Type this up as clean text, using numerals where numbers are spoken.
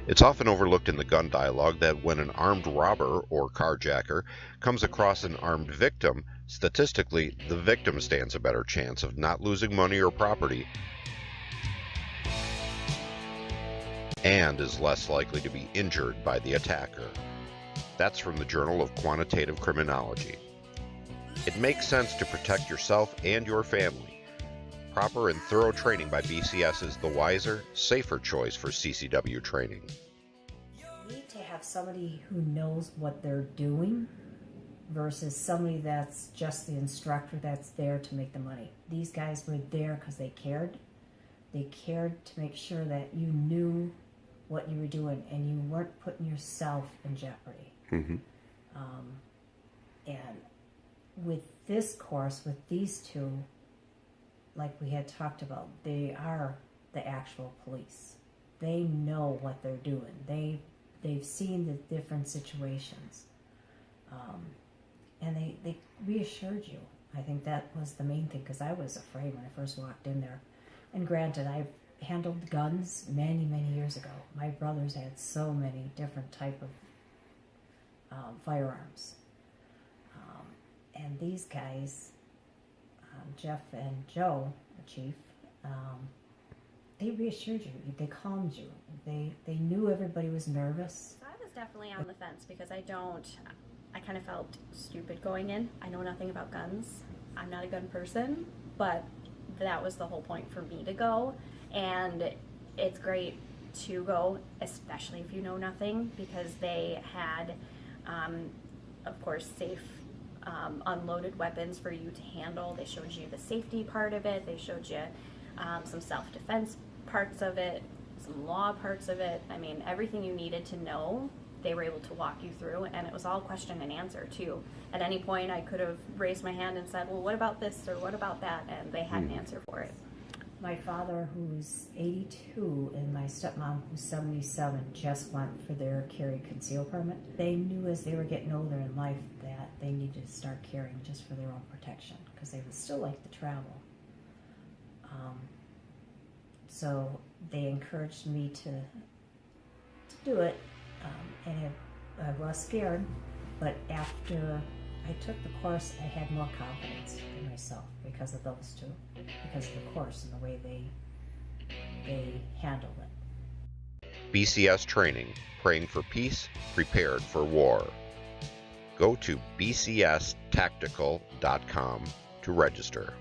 It's often overlooked in the gun dialogue that when an armed robber or carjacker comes across an armed victim, statistically, the victim stands a better chance of not losing money or property and is less likely to be injured by the attacker. That's from the Journal of Quantitative Criminology. It makes sense to protect yourself and your family. Proper and thorough training by BCS is the wiser, safer choice for CCW training. You need to have somebody who knows what they're doing versus somebody that's just the instructor that's there to make the money. These guys were there because they cared. They cared to make sure that you knew what you were doing and you weren't putting yourself in jeopardy. Mm-hmm. And with this course, with these two, like we had talked about, they are the actual police. They know what they're doing. They've seen the different situations. And they reassured you. I think that was the main thing, because I was afraid when I first walked in there. And granted, I've handled guns many, many years ago. My brothers had so many different type of firearms. And these guys, Jeff and Joe, the chief, they reassured you. They calmed you. They knew everybody was nervous. I was definitely on the fence because I kind of felt stupid going in. I know nothing about guns. I'm not a gun person, but that was the whole point for me to go. And it's great to go, especially if you know nothing, because they had, of course, safe unloaded weapons for you to handle. They showed you the safety part of it. They showed you some self-defense parts of it, some law parts of it. I mean, everything you needed to know, they were able to walk you through, and it was all question and answer too. At any point, I could have raised my hand and said, well, what about this or what about that? And they had an answer for it. My father, who's 82, and my stepmom, who's 77, just went for their carry conceal permit. They knew as they were getting older in life that they needed to start carrying just for their own protection, because they would still like to travel. So they encouraged me to do it, and I was scared, but after I took the course, I had more confidence in myself because of those two, because of the course and the way they handled it. BCS training, praying for peace, prepared for war. Go to bcstactical.com to register.